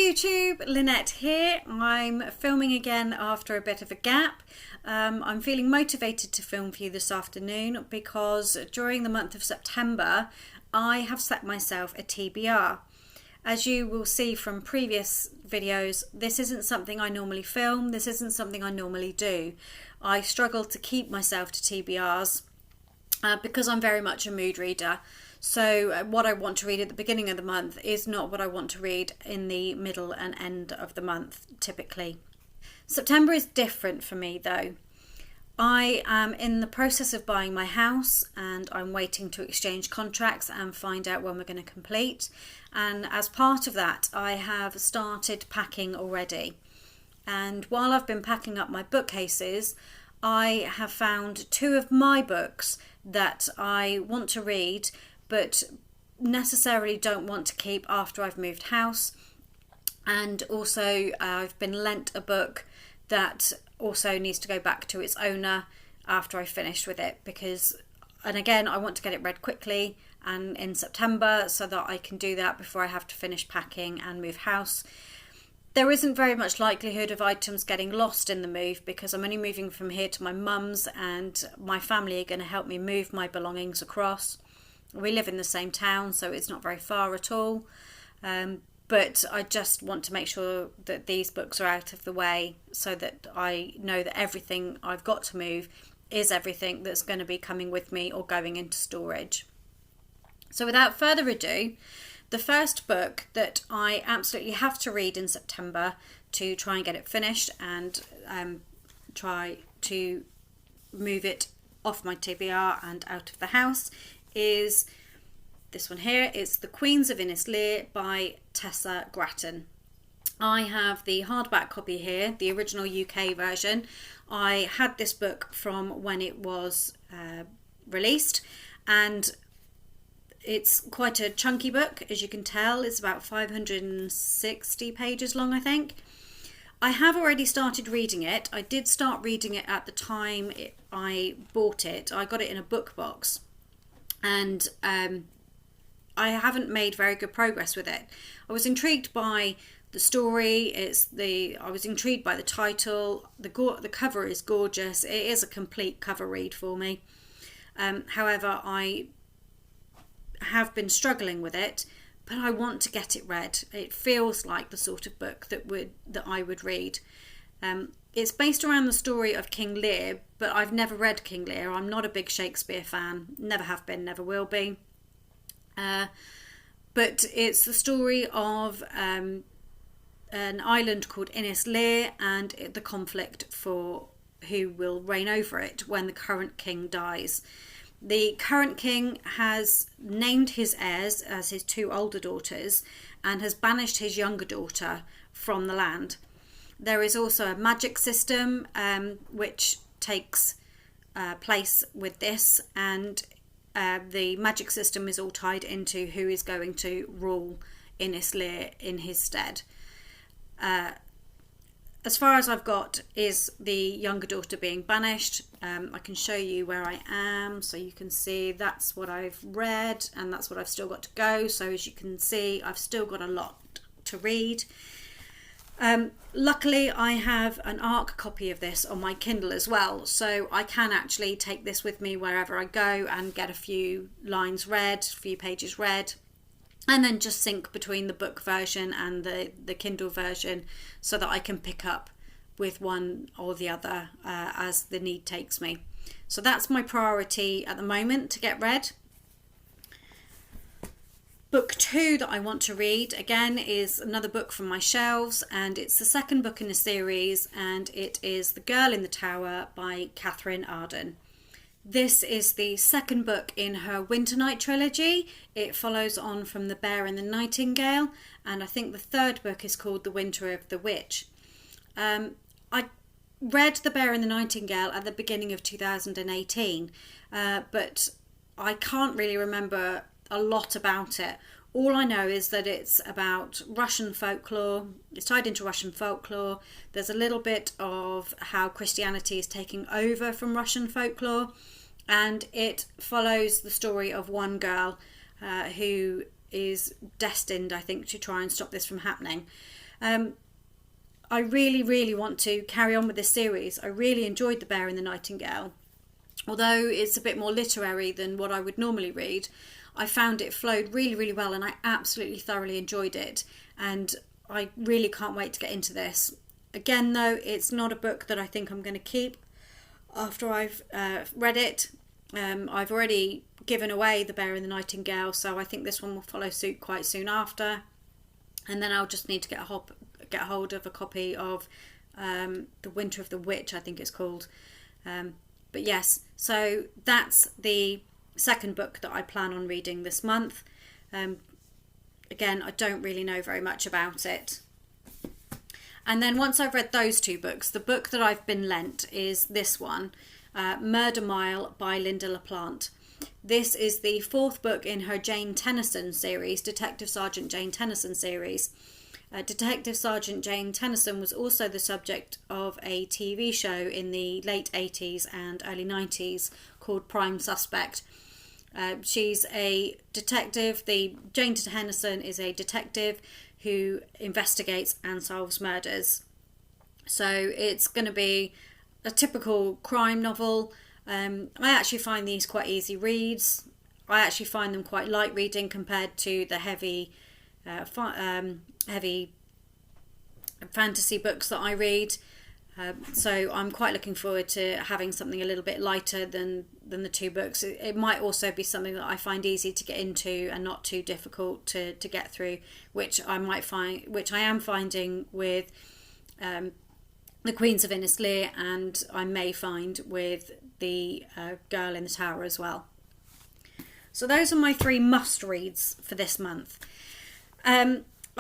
YouTube, Lynette here. I'm filming again after a bit of a gap. I'm feeling motivated to film for you this afternoon because during the month of September I have set myself a TBR. As you will see from previous videos, this isn't something I normally film, this isn't something I normally do. I struggle to keep myself to TBRs because I'm very much a mood reader. So what I want to read at the beginning of the month is not what I want to read in the middle and end of the month, typically. September is different for me though. I am in the process of buying my house and I'm waiting to exchange contracts and find out when we're going to complete. And as part of that, I have started packing already. And while I've been packing up my bookcases, I have found two of my books that I want to read but necessarily don't want to keep after I've moved house. And also I've been lent a book that also needs to go back to its owner after I've finished with it, because, and again, I want to get it read quickly and in September so that I can do that before I have to finish packing and move house. There isn't very much likelihood of items getting lost in the move because I'm only moving from here to my mum's and my family are going to help me move my belongings across. We live in the same town, so it's not very far at all. But I just want to make sure that these books are out of the way so that I know that everything I've got to move is everything that's going to be coming with me or going into storage. So without further ado, the first book that I absolutely have to read in September to try and get it finished and try to move it off my TBR and out of the house is this one here. It's The Queens of Innislear by Tessa Gratton. I have the hardback copy here, the original UK version. I had this book from when it was released, and it's quite a chunky book, as you can tell. It's about 560 pages long, I think. I have already started reading it. I did start reading it at the time I bought it. I got it in a book box, and I haven't made very good progress with it. I was intrigued by the story. I was intrigued by the title. The cover is gorgeous. It is a complete cover read for me. However, I have been struggling with it, but I want to get it read. It feels like the sort of book that I would read. It's based around the story of King Lear, but I've never read King Lear. I'm not a big Shakespeare fan. Never have been, never will be. But it's the story of an island called Innislear and the conflict for who will reign over it when the current king dies. The current king has named his heirs as his two older daughters and has banished his younger daughter from the land. There is also a magic system which takes place with this, and the magic system is all tied into who is going to rule Innislear in his stead. As far as I've got is the younger daughter being banished. I can show you where I am so you can see that's what I've read and that's what I've still got to go. So as you can see, I've still got a lot to read. Luckily I have an ARC copy of this on my Kindle as well, so I can actually take this with me wherever I go and get a few lines read, a few pages read, and then just sync between the book version and the Kindle version so that I can pick up with one or the other as the need takes me. So that's my priority at the moment, to get read. Book 2 that I want to read, again, is another book from my shelves, and it's the second book in a series, and it is The Girl in the Tower by Catherine Arden. This is the second book in her Winter Night trilogy. It follows on from The Bear and the Nightingale, and I think the third book is called The Winter of the Witch. I read The Bear and the Nightingale at the beginning of 2018, but I can't really remember a lot about it. All I know is that it's about Russian folklore. It's tied into Russian folklore. There's a little bit of how Christianity is taking over from Russian folklore, and it follows the story of one girl who is destined, I think, to try and stop this from happening. I really, really want to carry on with this series. I really enjoyed The Bear and the Nightingale. Although it's a bit more literary than what I would normally read, I found it flowed really, really well, and I absolutely thoroughly enjoyed it. And I really can't wait to get into this. Again, though, it's not a book that I think I'm going to keep after I've read it. I've already given away The Bear and the Nightingale, so I think this one will follow suit quite soon after. And then I'll just need to get hold of a copy of The Winter of the Witch, I think it's called. But yes, so that's the second book that I plan on reading this month. Again, I don't really know very much about it. And then once I've read those two books, the book that I've been lent is this one, Murder Mile by Linda LaPlante. This is the fourth book in her Jane Tennyson series, Detective Sergeant Jane Tennyson series. Detective Sergeant Jane Tennyson was also the subject of a TV show in the late 80s and early 90s called Prime Suspect. She's a detective. Jane Tennyson is a detective who investigates and solves murders. So it's going to be a typical crime novel. I actually find these quite easy reads. I actually find them quite light reading compared to the heavy fantasy books that I read. So I'm quite looking forward to having something a little bit lighter than the two books. It might also be something that I find easy to get into and not too difficult to get through, which I am finding with The Queens of Innisleigh, and I may find with The Girl in the Tower as well. So those are my 3 must reads for this month.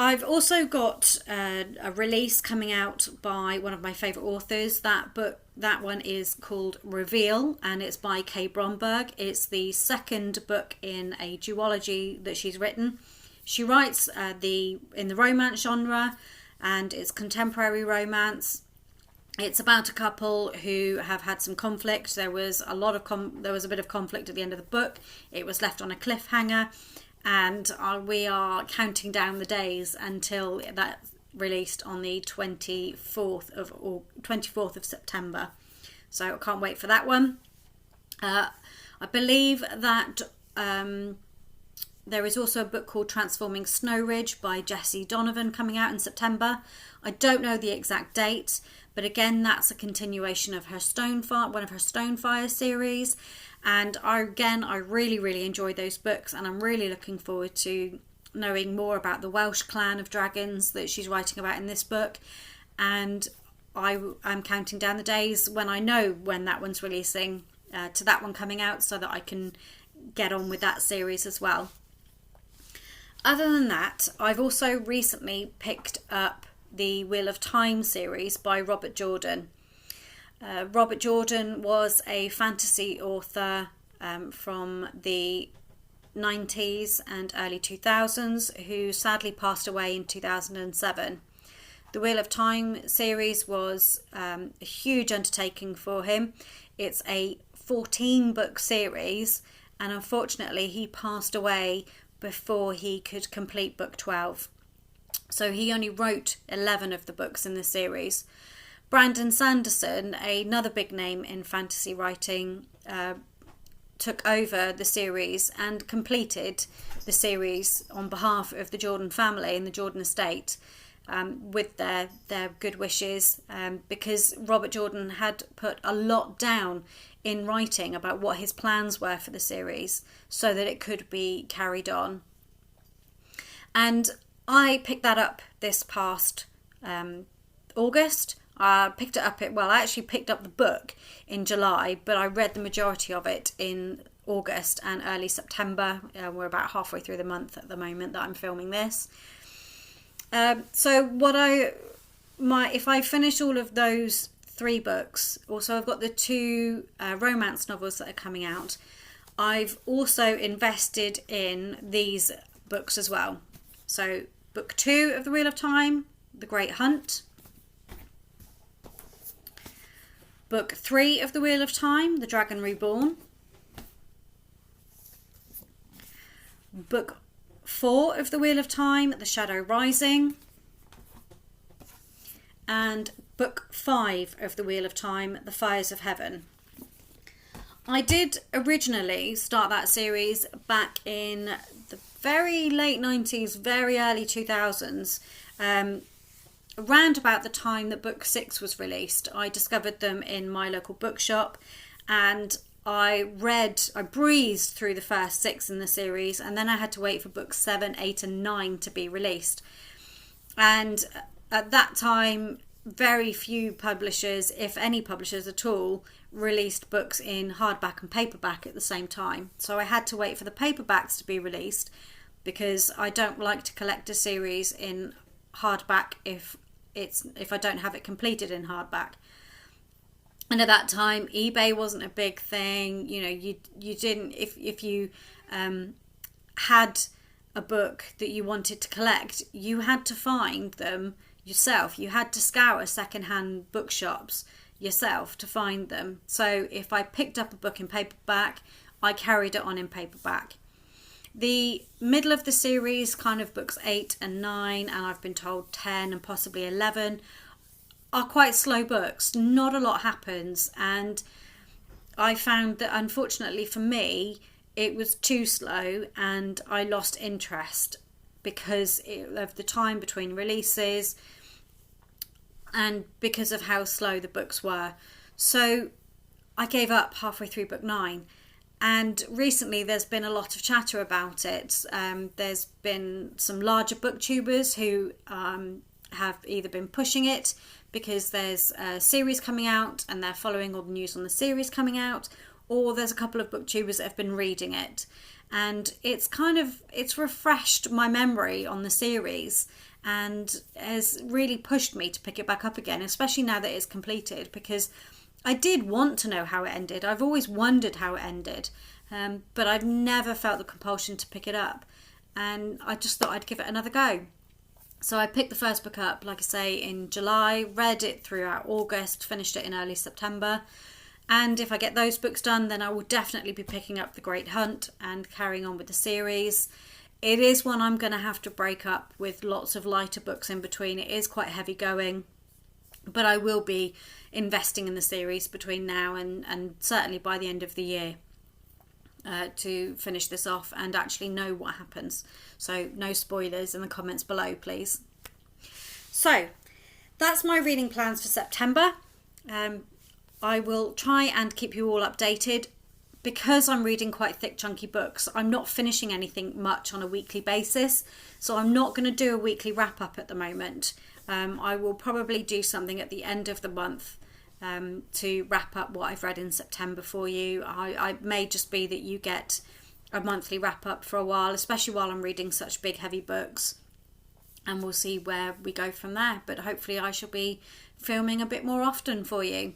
I've also got a release coming out by one of my favourite authors. That one is called Reveal, and it's by Kay Bromberg. It's the second book in a duology that she's written. She writes in the romance genre, and it's contemporary romance. It's about a couple who have had some conflict. There was a bit of conflict at the end of the book. It was left on a cliffhanger. And we are counting down the days until that's released on the 24th of September. So I can't wait for that one. I believe that there is also a book called Transforming Snow Ridge by Jessie Donovan coming out in September. I don't know the exact date, but again, that's a continuation of one of her Stonefire series. And I really, really enjoyed those books, and I'm really looking forward to knowing more about the Welsh clan of dragons that she's writing about in this book. And I'm counting down the days when I know when that one's releasing to that one coming out, so that I can get on with that series as well. Other than that, I've also recently picked up the Wheel of Time series by Robert Jordan. Robert Jordan was a fantasy author from the 90s and early 2000s who sadly passed away in 2007. The Wheel of Time series was a huge undertaking for him. It's a 14-book series, and unfortunately he passed away before he could complete book 12. So he only wrote 11 of the books in the series. Brandon Sanderson, another big name in fantasy writing, took over the series and completed the series on behalf of the Jordan family and the Jordan estate, with their good wishes, because Robert Jordan had put a lot down in writing about what his plans were for the series so that it could be carried on. And I picked that up this past August. I actually picked up the book in July, but I read the majority of it in August and early September. We're about halfway through the month at the moment that I'm filming this. So if I finish all of those 3 books, also I've got the 2 romance novels that are coming out. I've also invested in these books as well. So book 2 of The Wheel of Time, The Great Hunt. Book 3 of The Wheel of Time, The Dragon Reborn. Book 4 of the Wheel of Time, The Shadow Rising, and book 5 of the Wheel of Time, The Fires of Heaven. I did originally start that series back in the very late 90s, very early 2000s, around about the time that book 6 was released. I discovered them in my local bookshop, and I breezed through the first 6 in the series, and then I had to wait for books 7, 8 and 9 to be released. And at that time, very few publishers, if any publishers at all, released books in hardback and paperback at the same time. So I had to wait for the paperbacks to be released, because I don't like to collect a series in hardback if I don't have it completed in hardback. And at that time, eBay wasn't a big thing. You know, you didn't, if you had a book that you wanted to collect, you had to find them yourself. You had to scour secondhand bookshops yourself to find them. So if I picked up a book in paperback, I carried it on in paperback. The middle of the series, kind of books 8 and 9, and I've been told 10 and possibly 11, are quite slow books. Not a lot happens, and I found that unfortunately for me it was too slow, and I lost interest because of the time between releases and because of how slow the books were. So I gave up halfway through book 9, and recently there's been a lot of chatter about it. There's been some larger booktubers who have either been pushing it because there's a series coming out and they're following all the news on the series coming out, or there's a couple of booktubers that have been reading it, and it's refreshed my memory on the series and has really pushed me to pick it back up again, especially now that it's completed, because I did want to know how it ended. I've always wondered how it ended, but I've never felt the compulsion to pick it up, and I just thought I'd give it another go. So I picked the first book up, like I say, in July, read it throughout August, finished it in early September. And if I get those books done, then I will definitely be picking up The Great Hunt and carrying on with the series. It is one I'm going to have to break up with lots of lighter books in between. It is quite heavy going, but I will be investing in the series between now and certainly by the end of the year to finish this off and actually know what happens. So no spoilers in the comments below, please. So that's my reading plans for September. I will try and keep you all updated. Because I'm reading quite thick, chunky books, I'm not finishing anything much on a weekly basis. So I'm not going to do a weekly wrap up at the moment. I will probably do something at the end of the month to wrap up what I've read in September for you. I may just be that you get a monthly wrap up for a while, especially while I'm reading such big, heavy books. And we'll see where we go from there. But hopefully I shall be filming a bit more often for you.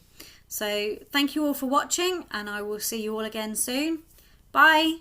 So thank you all for watching, and I will see you all again soon. Bye.